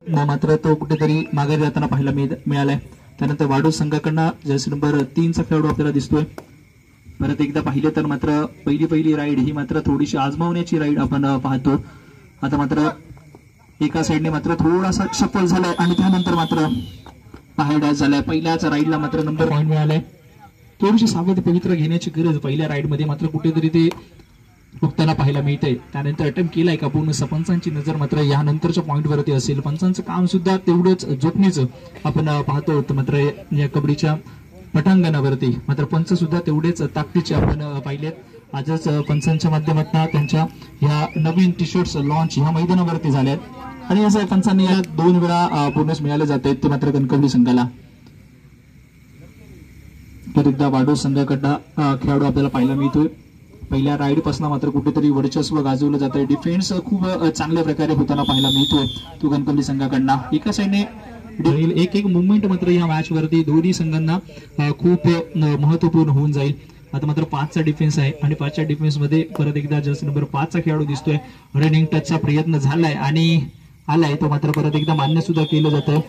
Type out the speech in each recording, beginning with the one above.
मात्र तो कुठेतरी माघारी जाताना पाहायला मिळालाय. त्यानंतर वाडूज संघाकडनं जर्सी नंबर 3 चा खेळाडू आपल्याला दिसतोय. परत एकदा पाहिलं तर मात्र पहिली राईड ही मात्र थोडीशी आजमावण्याची राईड आपण पाहतो. आता मात्र एका साईडने मात्र थोडासा सफल झालाय आणि त्यानंतर मात्र हाय डॅश झालाय. पहिल्याच राईडला मात्र नंबर पॉईंट मिळालाय. थोडीशी सावध पवित्र घेण्याची गरज पहिल्या राईड मध्ये मात्र कुठेतरी ते बघताना पाहायला मिळतंय. त्यानंतर अटेम्प्ट केलाय का पूर्ण पंचांची नजर मात्र यानंतरच्या पॉईंट वरती असेल. पंचांचं काम सुद्धा तेवढंच जोखमीचं आपण पाहतो. मात्र या कबड्डीच्या पटांगणावरती मात्र पंच सुद्धा तेवढेच ताकदीचे आपण पाहिलेत. आजच पंचांच्या माध्यमातून त्यांच्या ह्या नवीन टी शर्ट्स लॉन्च ह्या मैदानावरती झाल्यात आणि असं पंचांनी या 2 वेळा बोनस मिळाले जात आहेत ते मात्र कणकवली संघाला. तर एकदा वाडूज संघाकडला खेळाडू आपल्याला पाहायला मिळतोय. पहिल्या राईड पासून मात्र कुठेतरी वर्चस्व गाजवलं जात आहे. डिफेन्स खूप चांगल्या प्रकारे होताना पाहायला मिळतोय तो कणकवली संघाकडनं. एका साईडने एक मुवमेंट मात्र या मॅच वरती दोन्ही संघांना खूप महत्वपूर्ण होऊन जाईल. आता मात्र 5चा डिफेन्स आहे आणि 5च्या डिफेन्स मध्ये परत एकदा जर्सी नंबर 5चा खेळाडू दिसतोय. रनिंग टचचा प्रयत्न झालाय आणि आलाय तो मात्र परत एकदा मान्य सुद्धा केलं जातंय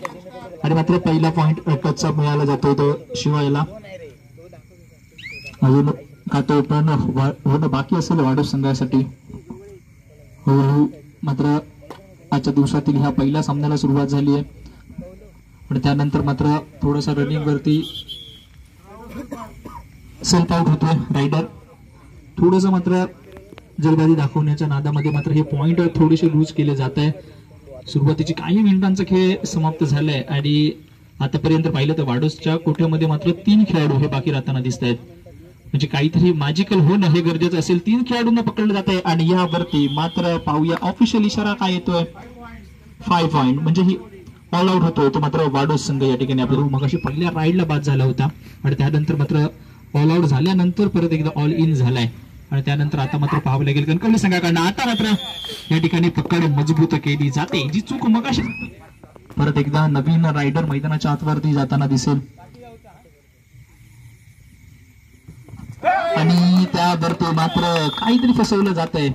आणि मात्र पहिला पॉइंट टचचा मिळाला जातोय तो शिवायला. अजून का तो पण होणं बाकी असेल वाडूज संघासाठी. मात्र आजच्या दिवसातील ह्या पहिल्या सामन्याला सुरुवात झाली आहे पण त्यानंतर मात्र थोडंसं रनिंग वरती सेल्फ आउट होतोय रायडर. थोडंसं मात्र जलबाजी दाखवण्याच्या नादामध्ये मात्र हे पॉइंट थोडेसे लूज केले जात आहे. सुरुवातीची काही मिनिटांचा खेळ समाप्त झालाय आणि आतापर्यंत पाहिलं तर वाडूजच्या कोठ्यामध्ये मात्र 3 खेळाडू हे बाकी राहताना दिसत आहेत. म्हणजे काहीतरी मॅजिकल होणं हे गरजेचं असेल. 3 खेळाडूंना पकडलं जात आहे आणि यावरती मात्र पाहूया ऑफिशियल इशारा काय येतोय. 5 पॉइंट म्हणजे ही ऑल आउट होतोय तो मात्र वाडूज संघ या ठिकाणी आपल्याला मगाशी पहिल्या राईडला बाद झाला होता आणि त्यानंतर मात्र ऑल आउट झाल्यानंतर परत एकदा ऑल इन झालाय आणि त्यानंतर आता मात्र पाहावं लागेल कणकवली संघाकडनं. आता मात्र या ठिकाणी पकड मजबूत केली जाते. जी चूक मगाशी परत एकदा नवीन रायडर मैदानाच्या आतवरती जाताना दिसेल आणि त्यावरती मात्र काहीतरी फसवलं जात आहे.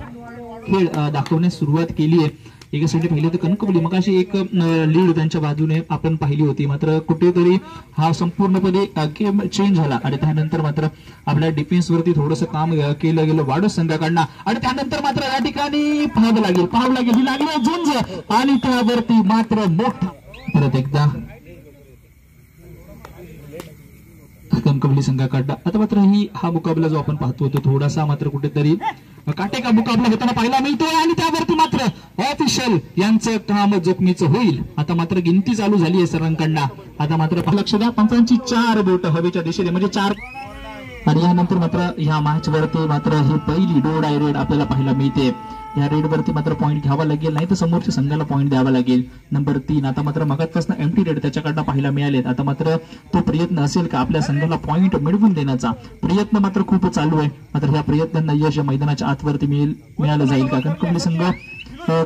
खेळ दाखवण्यास सुरुवात केली आहे. एका साईडने पाहिलं तर कणकवली मग अशी एक लीड त्यांच्या बाजूने आपण पाहिली होती मात्र कुठेतरी हा संपूर्णपणे गेम चेंज झाला आणि त्यानंतर मात्र आपल्या डिफेन्स वरती थोडंसं काम केलं गेलं वाडूज संघाकडनं आणि त्यानंतर मात्र या ठिकाणी पाहावं लागेल ही लागली झुंज आणि त्यावरती मात्र मोठा परत एकदा कणकवली संघाकडनं. आता मात्र हा मुकाबला जो आपण पाहतो तो थोडासा मात्र कुठेतरी काटेका मुकाबला होताना पाहायला मिळतोय आणि त्यावरती मात्र ऑफिशियल यांचं काम जोखमीचं होईल. आता मात्र गिनती चालू झाली आहे सर्वांकडनं. आता मात्र लक्ष द्या पंचांची 4 बोट हवेच्या दिशेने म्हणजे 4 आणि यानंतर मात्र ह्या मॅच वरती मात्र ही पहिली डोड आय रेड आपल्याला पाहायला मिळते. या रेड वरती मात्र पॉईंट घ्यावा लागेल नाही तर समोरच्या संघाला पॉईंट द्यावा लागेल. नंबर 3 आता मात्र मगातपासून एम्प्टी रेड त्याच्याकडनं पाहायला मिळालेत. आता मात्र तो प्रयत्न असेल का आपल्या संघाला पॉईंट मिळवून देण्याचा प्रयत्न मात्र खूप चालू आहे. मात्र ह्या प्रयत्नांना यश मैदानाच्या आतवरती मिळालं जाईल का कणकवली संघ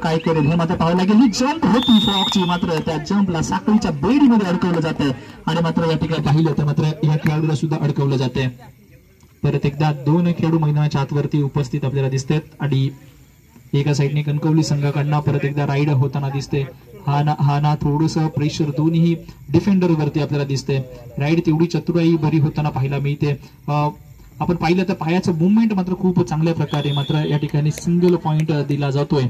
काय करेल हे मात्र पाहावं लागेल. ही जंप होती फ्रॉकची मात्र त्या जंपला साखळीच्या बेडीमध्ये अडकवलं जात आहे आणि मात्र या ठिकाणी पाहिलं तर मात्र या खेळाडूला सुद्धा अडकवलं जात आहे. परत एकदा 2 खेळाडू मैदानाच्या आतवरती उपस्थित आपल्याला दिसतात आणि एका साईडने कणकवली संघाकडनं परत एकदा राईड होताना दिसते. हा ना थोडस प्रेशर दोन्ही डिफेंडर वरती आपल्याला दिसते. राईड तेवढी चतुराई बरी होताना पाहायला मिळते. आपण पाहिलं तर पायाचं मुवमेंट मात्र खूप चांगल्या प्रकारे मात्र या ठिकाणी सिंगल पॉइंट दिला जातोय.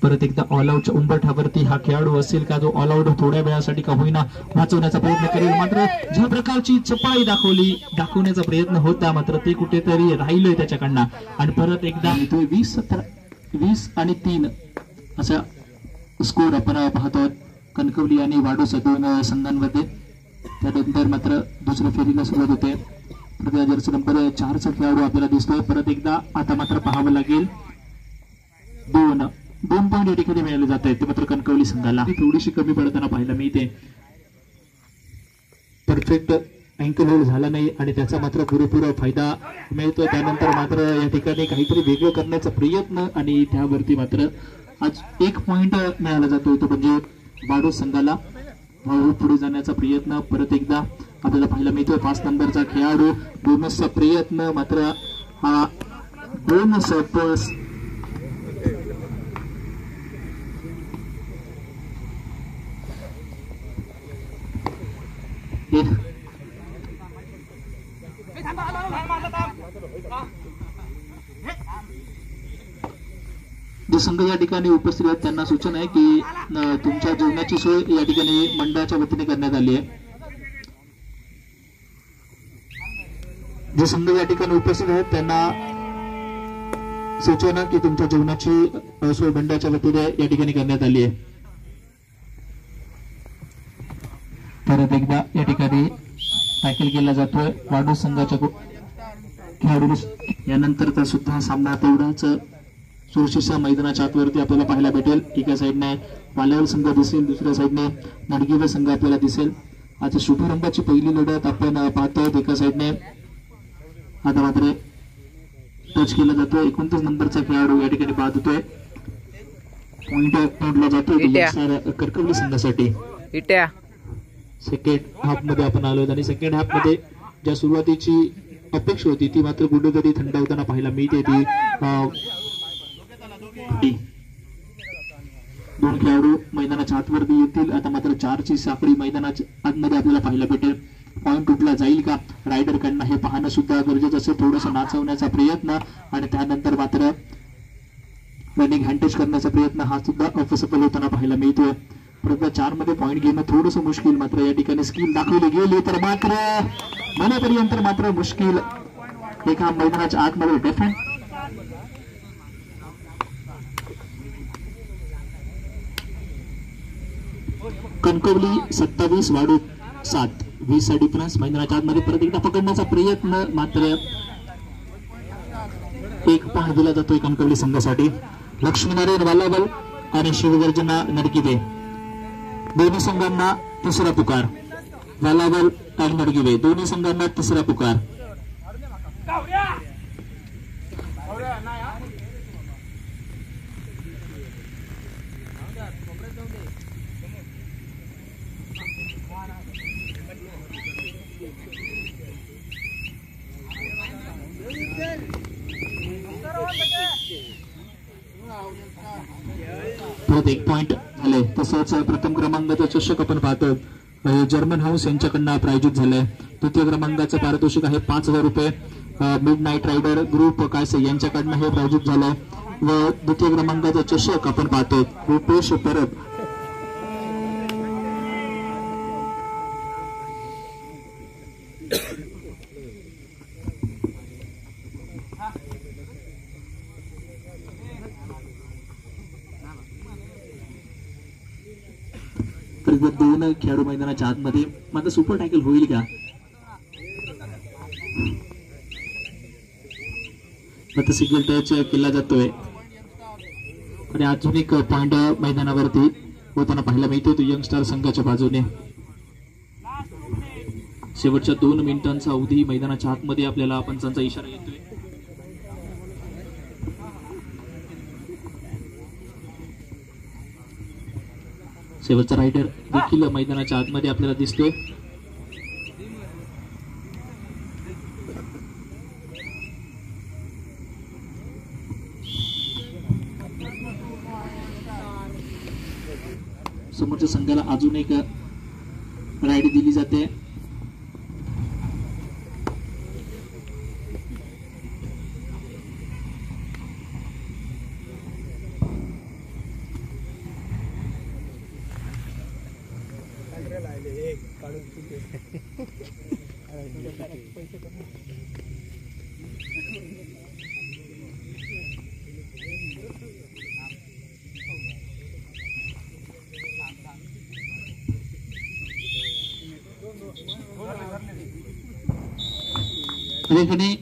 परत एकदा ऑल आउटच्या उंबरठ्यावरती हा खेळाडू असेल का जो ऑल आउट थोड्या वेळासाठी का होईना वाचवण्याचा प्रयत्न करेल. मात्र ज्या प्रकारची चपाई दाखवण्याचा प्रयत्न होता मात्र ते कुठेतरी राहिलोय त्याच्याकडनं आणि परत एकदा 20 आणि 3 असा स्कोर आपण पाहतो कणकवली आणि वाडूज 2 संघांमध्ये. त्यानंतर मात्र दुसऱ्या फेरीला सुरुवात होते. जर्सी नंबर 4चा खेळाडू आपल्याला दिसतोय. परत एकदा आता मात्र पाहावं लागेल 2 पॉईंट या ठिकाणी मिळाले जात आहेत ते मात्र कणकवली संघाला थोडीशी कमी पडताना पाहायला मिळते. परफेक्ट अँकल होल्ड झाला नाही आणि त्याचा मात्र पुरेपूर फायदा मिळतो. त्यानंतर मात्र या ठिकाणी काहीतरी वेगळं करण्याचा प्रयत्न आणि त्यावरती मात्र आज 1 पॉइंट मिळाला जातो तो म्हणजे वाडूज संघाला पुढे जाण्याचा प्रयत्न परत एकदा आपल्याला पाहायला मिळतोय. 5 नंबरचा खेळाडू बोनसचा प्रयत्न मात्र हा बोनस संघ या ठिकाणी उपस्थित आहेत त्यांना सूचना आहे की तुमच्या जेवणाची सोय या ठिकाणी मंडळाच्या वतीने करण्यात आली आहे. जे संघ या ठिकाणी उपस्थित आहेत त्यांना सूचना की तुमच्या जेवणाची सोय मंडळाच्या वतीने या ठिकाणी करण्यात आली आहे. परत एकदा या ठिकाणी टॅकल केला जातोय वाढू संघाच्या खेळाडू. यानंतरचा सुद्धा सामना तेवढाच चुरशीचा मैदानाच्या आतवरती आपल्याला पाहायला भेटेल. एका साईडने वाल्यावर संघ दिसेल, दुसऱ्या साईडने नडगिवे संघ आपल्याला दिसेल. आता शुभारंभाची पहिली लढत आपण पाहतोय. एका साईडने आता मात्र टच केला जातोय. 29 नंबरचा खेळाडू या ठिकाणी बाद होतोय. पॉइंट नोंदला जातोय करकवली संघासाठी. सेकंड हाफ मध्ये आपण आलो आणि सेकंड हाफ मध्ये ज्या सुरुवातीची अपेक्षा होती ती मात्र कुठेतरी थंड होताना पाहायला मिळते. ती दोन खेळाडू मैदानाच्या आतवरती येतील. आता मात्र 4ची साखळी मैदानाच्या आतमध्ये आपल्याला पाहायला भेटेल. पॉइंट उठला जाईल का रायडरकडनं हे पाहणं सुद्धा गरजेचं असेल. थोडंसं नाचवण्याचा प्रयत्न आणि त्यानंतर मात्र रनिंग हँडटच करण्याचा प्रयत्न हा सुद्धा असफल होताना पाहायला मिळतोय. परंतु 4 मध्ये पॉइंट घेणं थोडंसं मुश्किल. मात्र या ठिकाणी स्किल दाखवली गेली तर मात्र मनापर्यंत मात्र मुश्किल. एका मैदानाच्या आतमध्ये डिफेंड कणकवली 27 वाढू 7 20 चा डिफरन्स. मैदानाच्या आतमध्ये परत एकदा पकडण्याचा प्रयत्न मात्र एक पॉइंट दिला जातोय कणकवली संघासाठी. लक्ष्मीनारायण वालावल आणि शिवगर्जना नडगिवे दोन्ही संघांना तिसरा पुकार. वालावल आणि नडगिवे दोन्ही संघांना तिसरा पुकार. परत एक पॉइंट झाले. तसंच प्रथम क्रमांकाचा चषक आपण पाहतो जर्मन हाऊस यांच्याकडनं प्रायोजित झालंय. द्वितीय क्रमांकाचं पारितोषिक आहे 5,000 रुपये. मिड नाईट रायडर ग्रुप कायसे यांच्याकडनं हे प्रायोजित झालंय. व द्वितीय क्रमांकाचा चषक आपण पाहतो रुपेश परब दोन खेळाडू मैदानाच्या आतमध्ये. मात्र सुपर टॅकल होईल का? मात्र सिंगल टच केला जातोय आणि अजून एक पॉइंट मैदानावरती होताना पाहायला मिळतो तो यंगस्टार संघाच्या बाजूने. शेवटच्या 2 मिनिटांचा अवधी मैदानाच्या आतमध्ये आपल्याला पंचांचा इशारा येतोय. शेवटचा रायडर देखील मैदानाच्या आतमध्ये आपल्याला दिसतोय. समोरच्या संघाला अजून एक राईड दिली जाते. ठिकाणी